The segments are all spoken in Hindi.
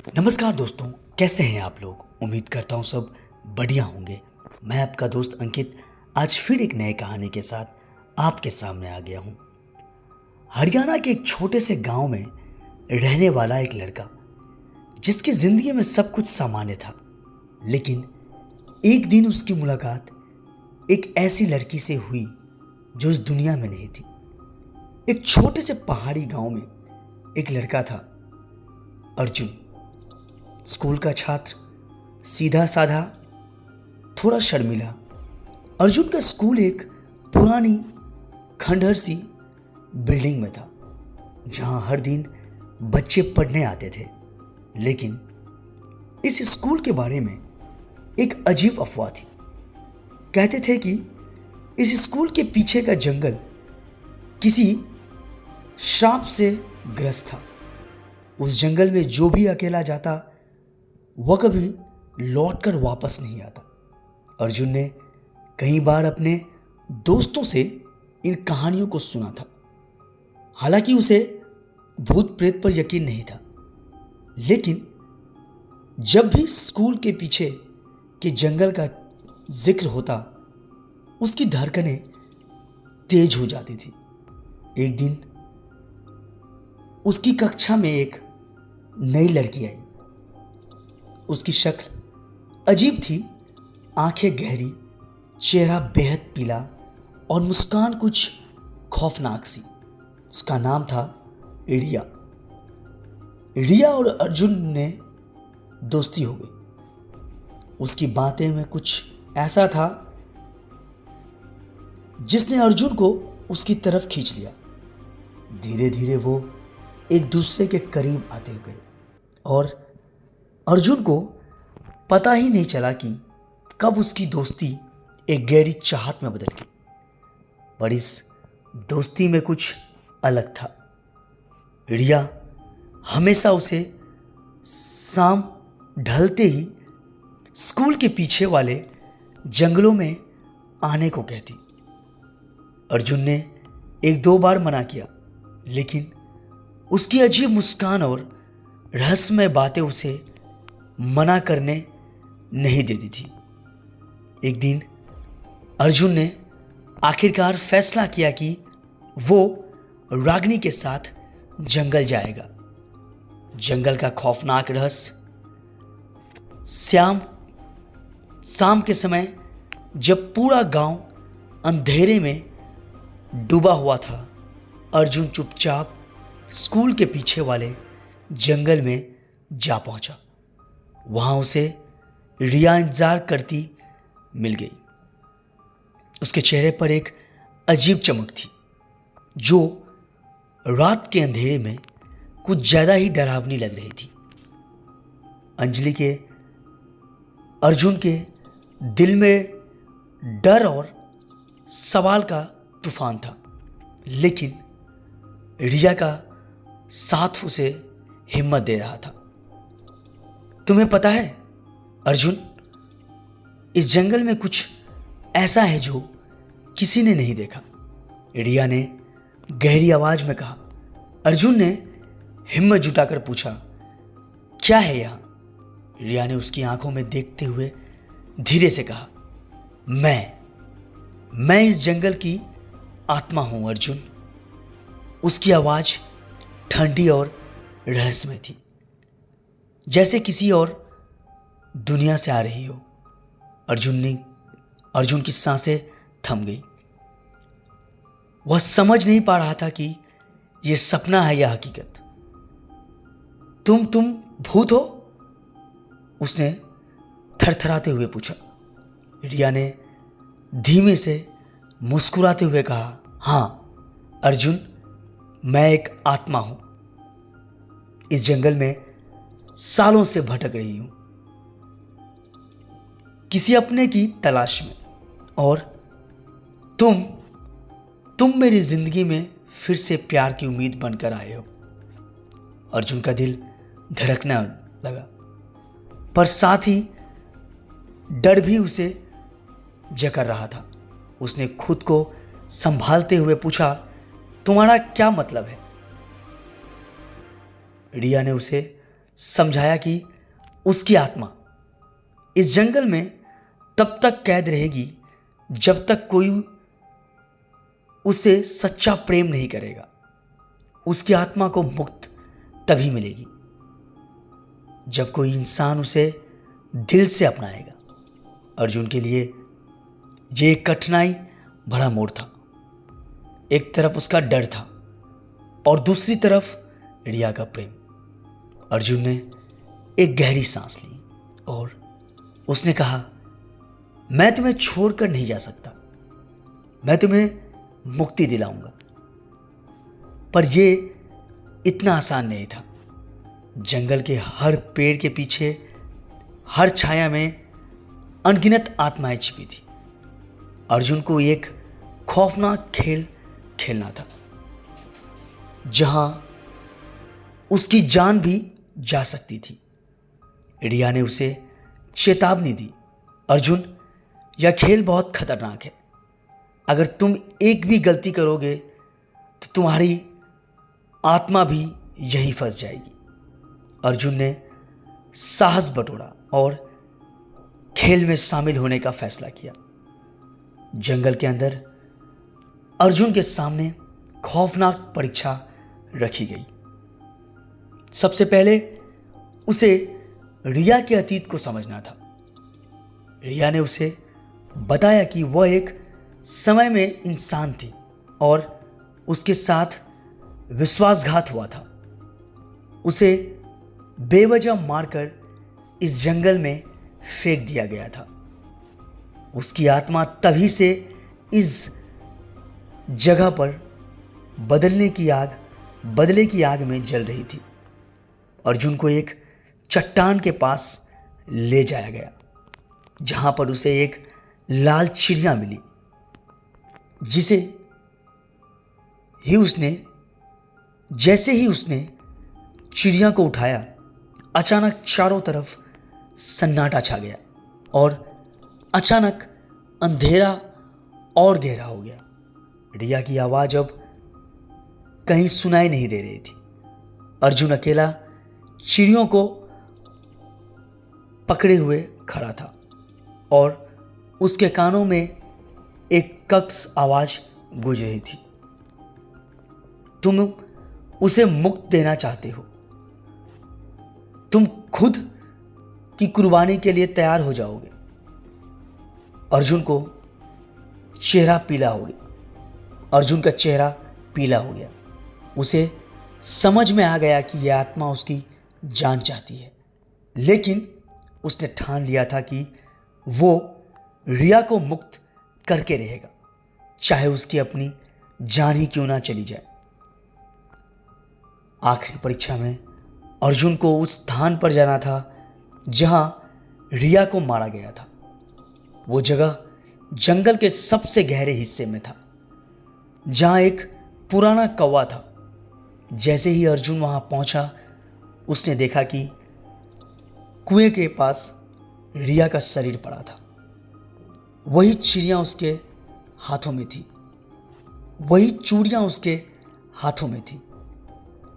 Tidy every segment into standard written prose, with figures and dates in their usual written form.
नमस्कार दोस्तों, कैसे हैं आप लोग। उम्मीद करता हूँ सब बढ़िया होंगे। मैं आपका दोस्त अंकित आज फिर एक नए कहानी के साथ आपके सामने आ गया हूँ। हरियाणा के एक छोटे से गांव में रहने वाला एक लड़का, जिसकी जिंदगी में सब कुछ सामान्य था, लेकिन एक दिन उसकी मुलाकात एक ऐसी लड़की से हुई जो इस दुनिया में नहीं थी। एक छोटे से पहाड़ी गांव में एक लड़का था, अर्जुन। स्कूल का छात्र, सीधा साधा, थोड़ा शर्मीला। अर्जुन का स्कूल एक पुरानी खंडहर सी बिल्डिंग में था, जहां हर दिन बच्चे पढ़ने आते थे। लेकिन इस स्कूल के बारे में एक अजीब अफवाह थी। कहते थे कि इस स्कूल के पीछे का जंगल किसी श्राप से ग्रस्त था। उस जंगल में जो भी अकेला जाता वह कभी लौटकर वापस नहीं आता। अर्जुन ने कई बार अपने दोस्तों से इन कहानियों को सुना था। हालांकि उसे भूत प्रेत पर यकीन नहीं था, लेकिन जब भी स्कूल के पीछे के जंगल का जिक्र होता, उसकी धड़कनें तेज हो जाती थी। एक दिन उसकी कक्षा में एक नई लड़की आई। उसकी शक्ल अजीब थी, आंखें गहरी, चेहरा बेहद पीला और मुस्कान कुछ खौफनाक सी। उसका नाम था रिया। रिया और अर्जुन ने दोस्ती हो गई। उसकी बातें में कुछ ऐसा था जिसने अर्जुन को उसकी तरफ खींच लिया। धीरे धीरे वो एक दूसरे के करीब आते गए और अर्जुन को पता ही नहीं चला कि कब उसकी दोस्ती एक गहरी चाहत में बदल गई। पर इस दोस्ती में कुछ अलग था। रिया हमेशा उसे शाम ढलते ही स्कूल के पीछे वाले जंगलों में आने को कहती। अर्जुन ने एक दो बार मना किया, लेकिन उसकी अजीब मुस्कान और रहस्यमय बातें उसे मना करने नहीं देती थी। एक दिन अर्जुन ने आखिरकार फैसला किया कि वो रागिनी के साथ जंगल जाएगा। जंगल का खौफनाक रहस्य। शाम के समय जब पूरा गांव अंधेरे में डूबा हुआ था, अर्जुन चुपचाप स्कूल के पीछे वाले जंगल में जा पहुंचा। वहां उसे रिया इंतजार करती मिल गई। उसके चेहरे पर एक अजीब चमक थी, जो रात के अंधेरे में कुछ ज्यादा ही डरावनी लग रही थी। अंजलि के अर्जुन के दिल में डर और सवाल का तूफान था, लेकिन रिया का साथ उसे हिम्मत दे रहा था। तुम्हें पता है अर्जुन, इस जंगल में कुछ ऐसा है जो किसी ने नहीं देखा, रिया ने गहरी आवाज में कहा। अर्जुन ने हिम्मत जुटाकर पूछा, क्या है यहां? रिया ने उसकी आंखों में देखते हुए धीरे से कहा, मैं इस जंगल की आत्मा हूं अर्जुन। उसकी आवाज ठंडी और रहस्यमय थी, जैसे किसी और दुनिया से आ रही हो। अर्जुन की सांसें थम गई। वह समझ नहीं पा रहा था कि यह सपना है या हकीकत। तुम भूत हो? उसने थरथराते हुए पूछा। रिया ने धीमे से मुस्कुराते हुए कहा, हां अर्जुन, मैं एक आत्मा हूं। इस जंगल में सालों से भटक रही हूं, किसी अपने की तलाश में, और तुम मेरी जिंदगी में फिर से प्यार की उम्मीद बनकर आए हो। अर्जुन का दिल धड़कने लगा, पर साथ ही डर भी उसे जकड़ रहा था। उसने खुद को संभालते हुए पूछा, तुम्हारा क्या मतलब है? रिया ने उसे समझाया कि उसकी आत्मा इस जंगल में तब तक कैद रहेगी जब तक कोई उसे सच्चा प्रेम नहीं करेगा। उसकी आत्मा को मुक्त तभी मिलेगी जब कोई इंसान उसे दिल से अपनाएगा। अर्जुन के लिए ये एक कठिनाई भरा मोड़ था। एक तरफ उसका डर था और दूसरी तरफ रिया का प्रेम। अर्जुन ने एक गहरी सांस ली और उसने कहा, मैं तुम्हें छोड़कर नहीं जा सकता, मैं तुम्हें मुक्ति दिलाऊंगा। पर यह इतना आसान नहीं था। जंगल के हर पेड़ के पीछे, हर छाया में अनगिनत आत्माएं छिपी थी। अर्जुन को एक खौफनाक खेल खेलना था जहां उसकी जान भी जा सकती थी। रिया ने उसे चेतावनी दी, अर्जुन, यह खेल बहुत खतरनाक है। अगर तुम एक भी गलती करोगे तो तुम्हारी आत्मा भी यहीं फंस जाएगी। अर्जुन ने साहस बटोरा और खेल में शामिल होने का फैसला किया। जंगल के अंदर अर्जुन के सामने खौफनाक परीक्षा रखी गई। सबसे पहले उसे रिया के अतीत को समझना था। रिया ने उसे बताया कि वह एक समय में इंसान थी और उसके साथ विश्वासघात हुआ था। उसे बेवजह मारकर इस जंगल में फेंक दिया गया था। उसकी आत्मा तभी से इस जगह पर बदले की आग में जल रही थी। अर्जुन को एक चट्टान के पास ले जाया गया जहां पर उसे एक लाल चिड़िया मिली, जैसे ही उसने चिड़िया को उठाया, अचानक चारों तरफ सन्नाटा छा गया और अचानक अंधेरा और गहरा हो गया। रिया की आवाज अब कहीं सुनाई नहीं दे रही थी। अर्जुन अकेला चिड़ियों को पकड़े हुए खड़ा था और उसके कानों में एक कक्स आवाज गूंज रही थी, तुम उसे मुक्त देना चाहते हो, तुम खुद की कुर्बानी के लिए तैयार हो जाओगे। अर्जुन का चेहरा पीला हो गया। उसे समझ में आ गया कि यह आत्मा उसकी जान चाहती है, लेकिन उसने ठान लिया था कि वो रिया को मुक्त करके रहेगा, चाहे उसकी अपनी जान ही क्यों ना चली जाए। आखिरी परीक्षा में अर्जुन को उस स्थान पर जाना था जहां रिया को मारा गया था। वो जगह जंगल के सबसे गहरे हिस्से में था जहां एक पुराना कौवा था। जैसे ही अर्जुन वहां पहुंचा, उसने देखा कि कुएं के पास रिया का शरीर पड़ा था। वही चिड़िया उसके हाथों में थी, वही चूड़ियां उसके हाथों में थी।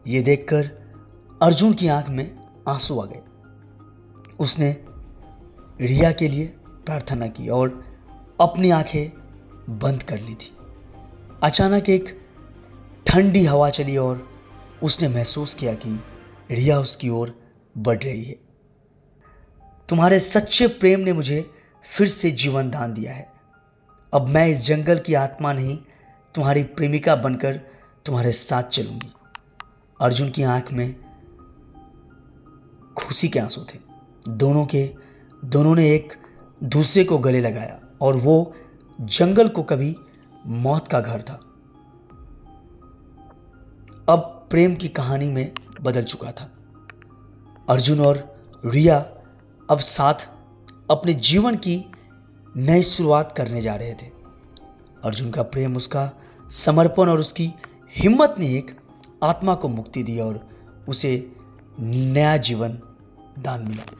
ये देखकर अर्जुन की आंख में आंसू आ गए। उसने रिया के लिए प्रार्थना की और अपनी आंखें बंद कर ली थी। अचानक एक ठंडी हवा चली और उसने महसूस किया कि रिया उसकी ओर बढ़ रही है। तुम्हारे सच्चे प्रेम ने मुझे फिर से जीवन दान दिया है। अब मैं इस जंगल की आत्मा नहीं, तुम्हारी प्रेमिका बनकर तुम्हारे साथ चलूंगी। अर्जुन की आंख में खुशी के आंसू थे। दोनों ने एक दूसरे को गले लगाया और वो जंगल को कभी मौत का घर था, अब प्रेम की कहानी में बदल चुका था। अर्जुन और रिया अब साथ अपने जीवन की नई शुरुआत करने जा रहे थे। अर्जुन का प्रेम, उसका समर्पण और उसकी हिम्मत ने एक आत्मा को मुक्ति दी और उसे नया जीवन दान मिला।